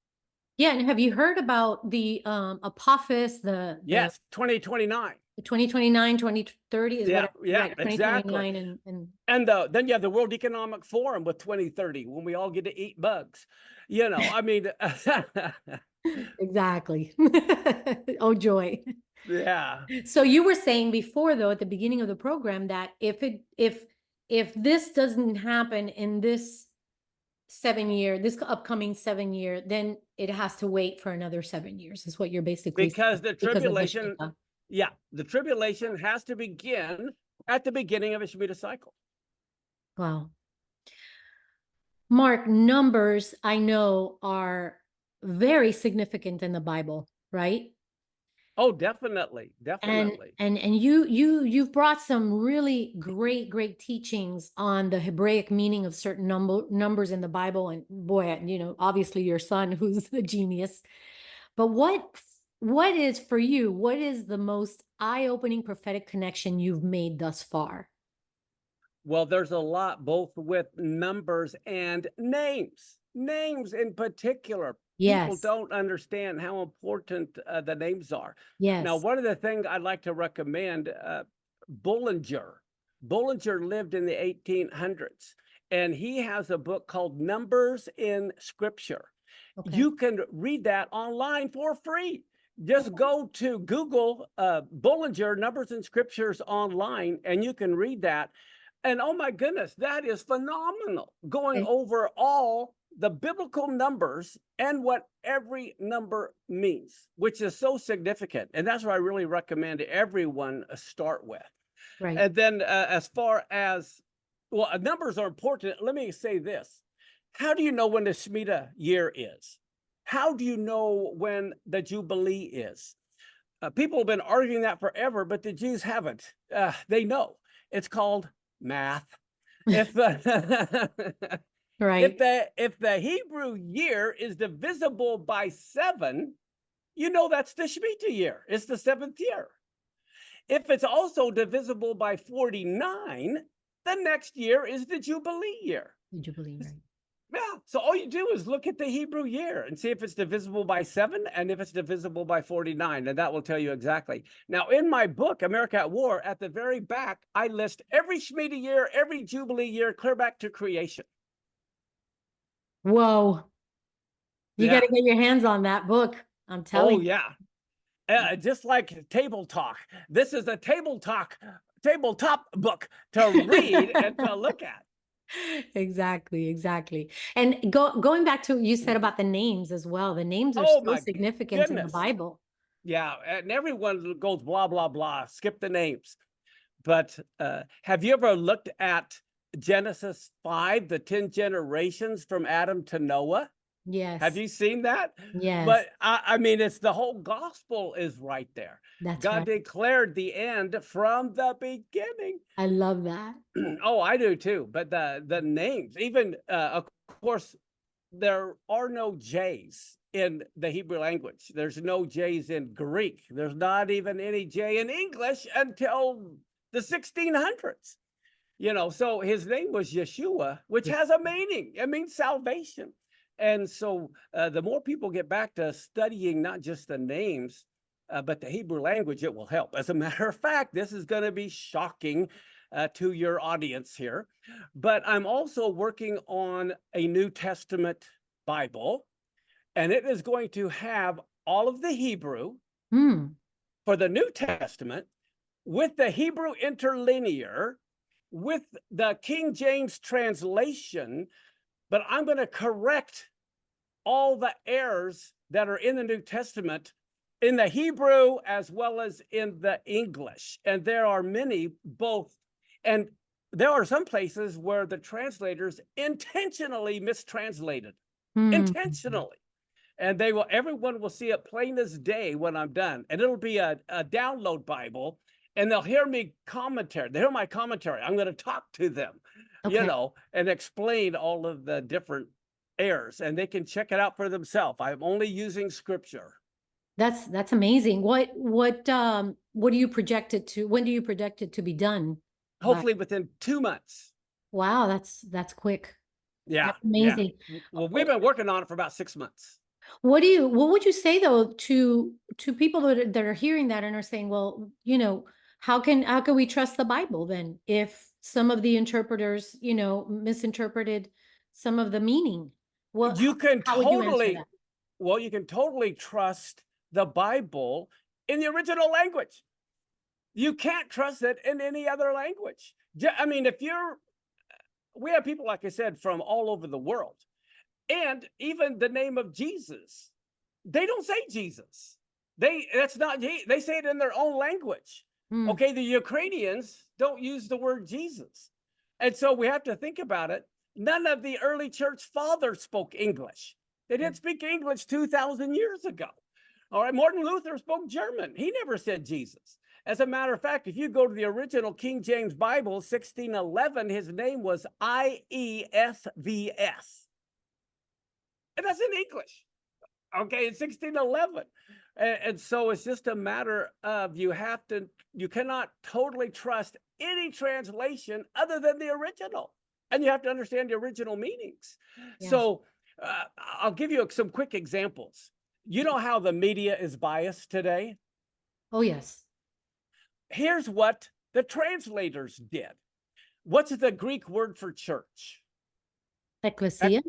Yeah, and have you heard about the Apophis, the Yes, 2029. 2029, 2030 is Yeah, what yeah, right, exactly. 2029 and And then you have the World Economic Forum with 2030 when we all get to eat bugs. I mean, exactly. Oh joy. yeah. So you were saying before though at the beginning of the program that if this doesn't happen in this 7 year, this upcoming 7 year, then it has to wait for another 7 years, is what you're basically Because saying the because of the tribulation, Shemitah. yeah, the tribulation has to begin at the beginning of a Shemitah cycle. Wow. Mark, numbers I know are very significant in the Bible, right? Oh, definitely, And definitely. you've brought some really great teachings on the Hebraic meaning of certain numbers in the Bible. And boy, obviously your son, who's a genius. But what is for you, what is the most eye-opening prophetic connection you've made thus far? Well, there's a lot both with numbers and names. Names in particular. People Yes, don't understand how important the names are. Now, yes. one of the things I'd like to recommend, Bullinger. Bullinger lived in the 1800s, and he has a book called Numbers in Scripture. Okay. You can read that online for free. Just Okay. go to Google Bullinger Numbers in Scriptures online, and you can read that. And oh my goodness, that is phenomenal. Going Okay. over all the biblical numbers and what every number means, which is so significant. And that's what I really recommend everyone start with. Right. And then, as far as, well, numbers are important. Let me say this. How do you know when the Shemitah year is? How do you know when the Jubilee is? People have been arguing that forever, but the Jews haven't. They know. It's called math. If Right. if the Hebrew year is divisible by 7, you know that's the Shemitah year. It's the 7th year. If it's also divisible by 49, the next year is the Jubilee year. The Jubilee, right. Yeah. So all you do is look at the Hebrew year and see if it's divisible by 7 and if it's divisible by 49, and that will tell you exactly. Now, in my book, America at War, at the very back, I list every Shemitah year, every Jubilee year, clear back to creation. Whoa. You got Yeah. to get your hands on that book. I'm Oh, telling yeah. Just like Table Talk. This is a tabletop book to read and to look at. Exactly, exactly. And going back to what you said about the names as well. The names are Oh so my significant in the goodness. Bible. Yeah, and everyone goes blah blah blah, skip the names. But have you ever looked at Genesis 5, the 10 generations from Adam to Noah? Have Yes. you seen that? Yes. But I mean, it's the whole gospel is right there. That's God right. declared the end from the beginning. I love that. Oh, I do too. But the names, even of course, there are no J's in the Hebrew language. There's no J's in Greek. There's not even any J in English until the 1600s. So his name was Yeshua, which Yeah. has a meaning. It means salvation. And so the more people get back to studying not just the names, but the Hebrew language, it will help. As a matter of fact, this is going to be shocking to your audience here. But I'm also working on a New Testament Bible, and it is going to have all of the Hebrew Hmm. for the New Testament with the Hebrew interlinear, with the King James translation, but I'm going to correct all the errors that are in the New Testament in the Hebrew as well as in the English. And there are many both. And there are some places where the translators intentionally mistranslated, Hmm. intentionally. And everyone will see it plain as day when I'm done. And it'll be a download Bible, and they'll hear me commentary. They hear my commentary. I'm going to talk to them, Okay. and explain all of the different errors, and they can check it out for themselves. I'm only using scripture. That's amazing. What do you project it to? When do you project it to be done by? Hopefully within 2 months. Wow, that's quick. Yeah, That's yeah. amazing. Well, we've been working on it for about 6 months. What would you say though to people that are hearing that and are saying, well, how can we trust the Bible then if some of the interpreters, misinterpreted some of the meaning? What You can how would you answer totally, that? well, you can totally trust the Bible in the original language. You can't trust it in any other language. I mean, we have people, like I said, from all over the world. And even the name of Jesus, they don't say Jesus. That's not, they say it in their own language. Hmm. Okay, the Ukrainians don't use the word Jesus. And so we have to think about it. None of the early church fathers spoke English. They didn't speak English 2,000 years ago. All right, Martin Luther spoke German. He never said Jesus. As a matter of fact, if you go to the original King James Bible, 1611, his name was IESVS. And that's in English. Okay, in 1611. And so it's just a matter of you cannot totally trust any translation other than the original. And you have to understand the original meanings. Yeah. So I'll give you some quick examples. You know how the media is biased today? Oh, yes. Here's what the translators did. What's the Greek word for church? Ecclesia.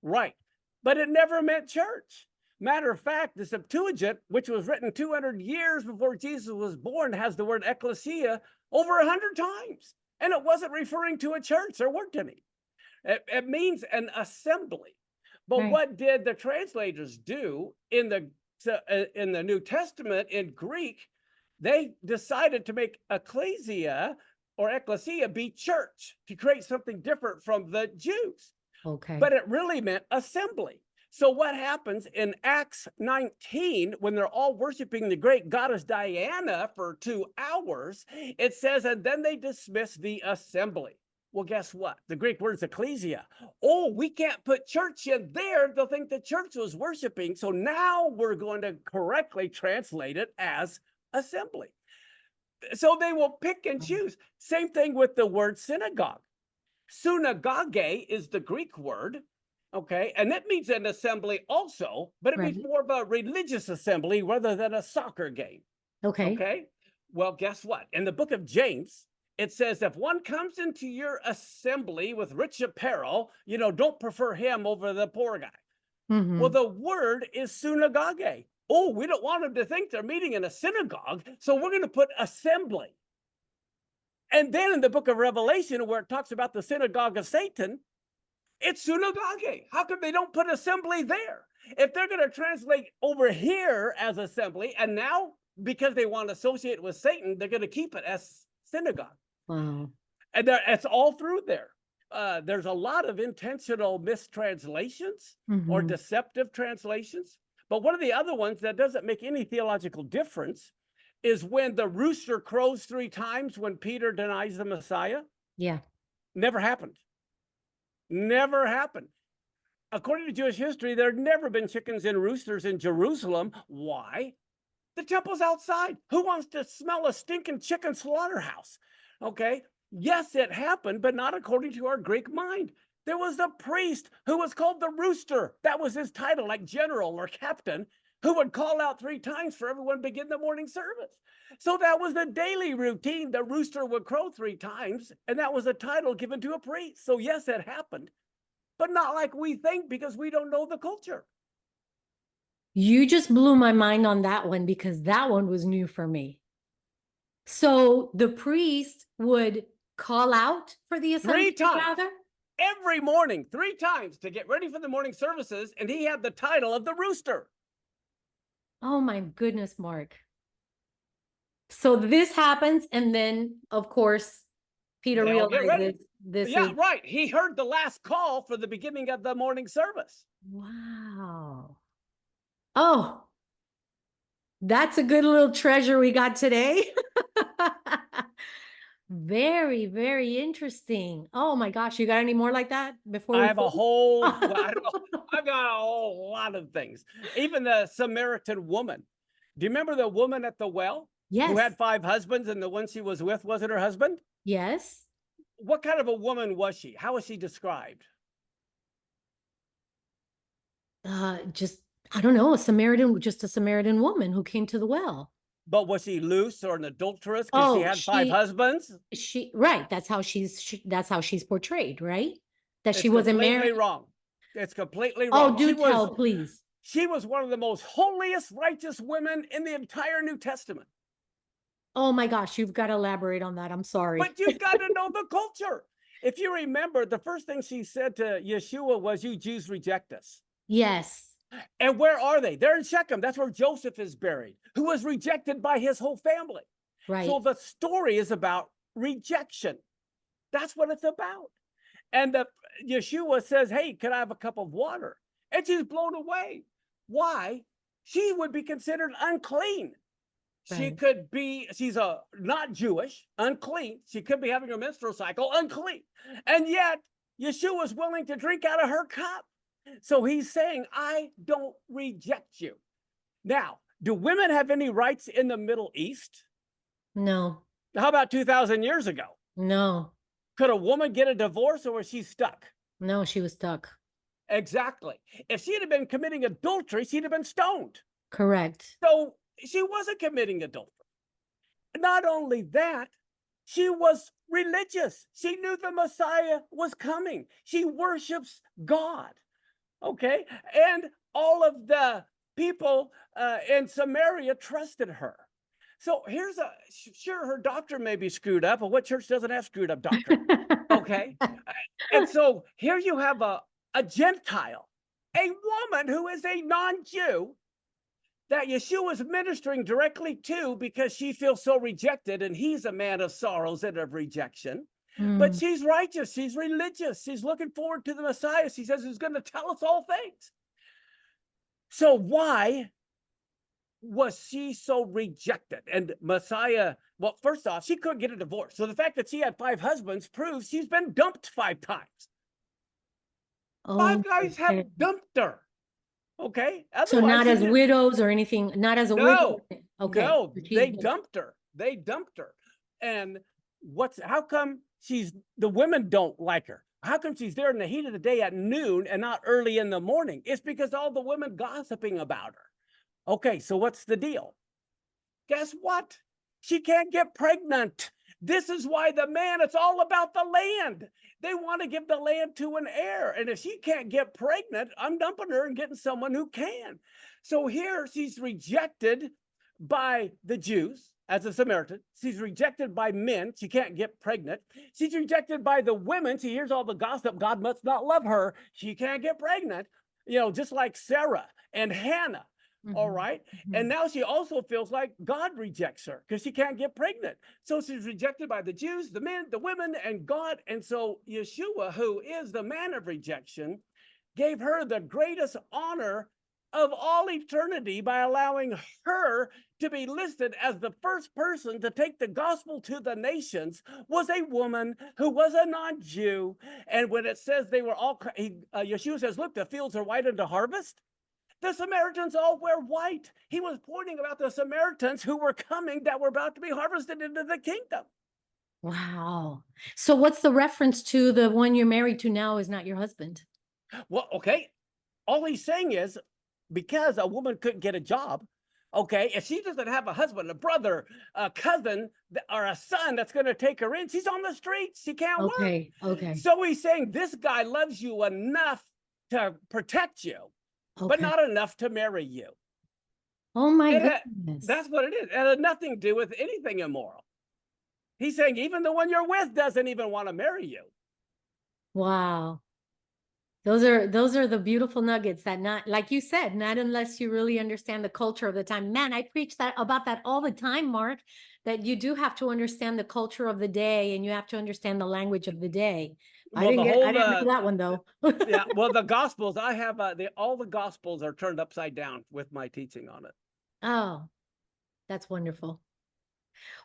Right. But it never meant church. Matter of fact, the Septuagint, which was written 200 years before Jesus was born, has the word ecclesia over 100 times. And it wasn't referring to a church. There weren't any. It means an assembly. But Right. what did the translators do in the New Testament in Greek? They decided to make ecclesia or ecclesia be church to create something different from the Jews. Okay. But it really meant assembly. So what happens in Acts 19 when they're all worshiping the great goddess Diana for 2 hours? It says, and then they dismiss the assembly. Well, guess what? The Greek word is ecclesia. Oh, we can't put church in there. They'll think the church was worshiping. So now we're going to correctly translate it as assembly. So they will pick and choose. Same thing with the word synagogue. Synagogue is the Greek word, okay? And it means an assembly also, but it means more of a religious assembly rather than a soccer game. Okay. Okay? Well, guess what? In the book of James, it says, if one comes into your assembly with rich apparel, don't prefer him over the poor guy. Mm-hmm. Well, the word is synagogue. Oh, we don't want them to think they're meeting in a synagogue, so we're going to put assembly. And then in the book of Revelation, where it talks about the synagogue of Satan, it's synagogue. How come they don't put assembly there? If they're going to translate over here as assembly, and now because they want to associate with Satan, they're going to keep it as synagogue. Wow. And it's all through there. There's a lot of intentional mistranslations or deceptive translations. But one of the other ones that doesn't make any theological difference is when the rooster crows 3 times when Peter denies the Messiah. Yeah. Never happened. Never happened. According to Jewish history, there had never been chickens and roosters in Jerusalem. Why? The temple's outside. Who wants to smell a stinking chicken slaughterhouse? Okay. Yes, it happened, but not according to our Greek mind. There was a priest who was called the rooster. That was his title, like general or captain, who would call out 3 times for everyone to begin the morning service. So that was the daily routine. The rooster would crow 3 times, and that was a title given to a priest. So yes, it happened, but not like we think because we don't know the culture. You just blew my mind on that one because that one was new for me. So the priest would call out for the assembly 3 times. rather? Every morning, 3 times to get ready for the morning services, and he had the title of the rooster. Oh my goodness, Mark. So this happens, and then, of course, Peter They all get ready. realizes this Yeah, is... right. He heard the last call for the beginning of the morning service. Wow. Oh, that's a good little treasure we got today. Very, very interesting. Oh my gosh, you got any more like that before I we have a whole, well, I don't know, I've got a whole lot of things. Even the Samaritan woman. Do you remember the woman at the well? Yes. Who had 5 husbands, and the one she was with wasn't her husband? Yes. What kind of a woman was she? How was she described? Just, I don't know, just a Samaritan woman who came to the well. But was she loose or an adulteress because she had 5 husbands? Right. That's how she's portrayed, right? That she It's wasn't completely married. wrong. It's completely Oh, wrong. do tell, please. She was one of the most holiest, righteous women in the entire New Testament. Oh my gosh, you've got to elaborate on that. I'm sorry. But you've got to know the culture. If you remember, the first thing she said to Yeshua was, "You Jews reject us." Yes. And where are they? They're in Shechem. That's where Joseph is buried, who was rejected by his whole family. Right. So the story is about rejection. That's what it's about. And Yeshua says, "Hey, can I have a cup of water?" And she's blown away. Why? she would be considered unclean. She Right. could be, she's a not Jewish, unclean. She could be having a menstrual cycle, unclean. And yet, Yeshua is willing to drink out of her cup. So he's saying, I don't reject you. Now, do women have any rights in the Middle East? No, How about 2,000 years ago? no, Could a woman get a divorce, or was she stuck? no, she was stuck. Exactly. If she had been committing adultery, she'd have been stoned. Correct. So she wasn't committing adultery. Not only that, she was religious. She knew the Messiah was coming. She worships God. Okay. And all of the people in Samaria trusted her. So here's sure, her doctrine may be screwed up, but what church doesn't have screwed up doctrine? Okay. And so here you have a Gentile, a woman who is a non-Jew, that Yeshua is ministering directly to because she feels so rejected, and he's a man of sorrows and of rejection. But she's righteous, she's religious, she's looking forward to the Messiah. She says he's going to tell us all things. So why was she so rejected? And Messiah, well, first off, she couldn't get a divorce. So the fact that she had 5 husbands proves she's been dumped 5 times. Oh, 5 guys have okay. dumped her. Okay. So Otherwise, not she as didn't. widows or anything, not as a widow. No, Okay. no, So she's they been- dumped her. They dumped her. And how come the women don't like her? How come she's there in the heat of the day at noon and not early in the morning? It's because all the women gossiping about her. Okay, so what's the deal? Guess what? She can't get pregnant. This is why the man, it's all about the land. They want to give the land to an heir. And if she can't get pregnant, I'm dumping her and getting someone who can. So here she's rejected by the Jews as a Samaritan. She's rejected by men. She can't get pregnant. She's rejected by the women. She hears all the gossip. God must not love her. She can't get pregnant. You know, just like Sarah and Hannah. All right. And now she also feels like God rejects her because she can't get pregnant. So she's rejected by the Jews, the men, the women, and God. And so Yeshua, who is the man of rejection, gave her the greatest honor of all eternity by allowing her to be listed as the first person to take the gospel to the nations, was a woman who was a non-Jew. And when it says they were all, Yeshua says, look, the fields are white unto harvest. The Samaritans all wear white. He was pointing about the Samaritans who were coming, that were about to be harvested into the kingdom. Wow. So what's the reference to the one you're married to now is not your husband? Well, okay. All he's saying is, because a woman couldn't get a job, okay, if she doesn't have a husband, a brother, a cousin, or a son that's going to take her in, she's on the streets. She can't work. Okay. So he's saying this guy loves you enough to protect you, but not enough to marry you. Oh my goodness. That's what it is. It had nothing to do with anything immoral. He's saying even the one you're with doesn't even want to marry you. Wow. Those are the beautiful nuggets that, not like you said, not unless you really understand the culture of the time. Man, I preach about that all the time, Mark, that you do have to understand the culture of the day and you have to understand the language of the day. Well, I didn't know that one though. Yeah, well, the Gospels, I have all the Gospels are turned upside down with my teaching on it. Oh, that's wonderful.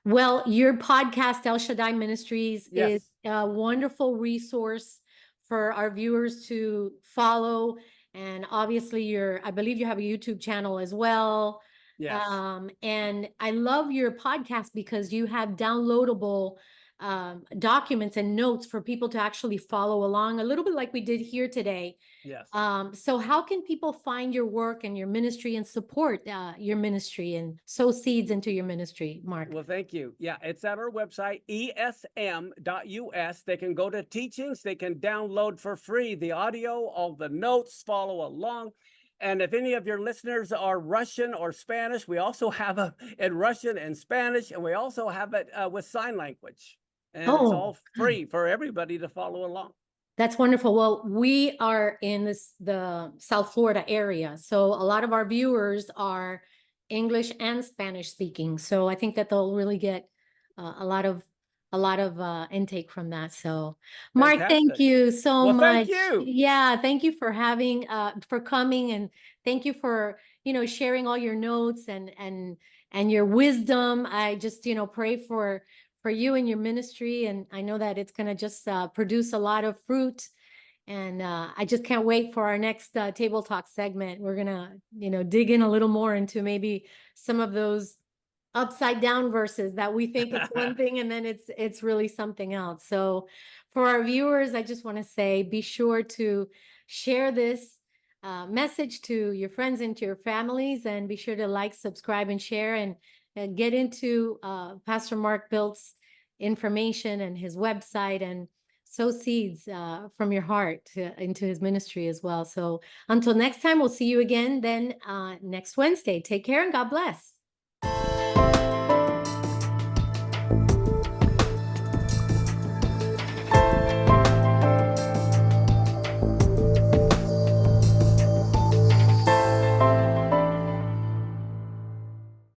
Well, your podcast, El Shaddai Ministries, Yes. is a wonderful resource for our viewers to follow. And obviously I believe you have a YouTube channel as well. Yes. And I love your podcast because you have downloadable documents and notes for people to actually follow along, a little bit like we did here today. Yes. So how can people find your work and your ministry and support your ministry and sow seeds into your ministry, Mark? Well, thank you. Yeah, it's at our website, esm.us. They can go to teachings. They can download for free the audio, all the notes, follow along. And if any of your listeners are Russian or Spanish, we also have it in Russian and Spanish, and we also have it with sign language. And it's all free for everybody to follow along. That's wonderful. Well, we are in the South Florida area, so a lot of our viewers are English and Spanish speaking. So I think that they'll really get a lot of a lot of intake from that. So Mark, thank Fantastic. you so Well, thank much. you. Yeah, thank you for having for coming, and thank you for, sharing all your notes and your wisdom. I just, pray for you and your ministry, and I know that it's going to just produce a lot of fruit. And I just can't wait for our next table talk segment. We're gonna, dig in a little more into maybe some of those upside down verses that we think it's one thing and then it's really something else. So for our viewers, I just want to say, be sure to share this message to your friends and to your families, and be sure to like, subscribe, and share, and get into Pastor Mark Biltz information and his website, and sow seeds from your heart into his ministry as well. So until next time, we'll see you again then next Wednesday. Take care and God bless.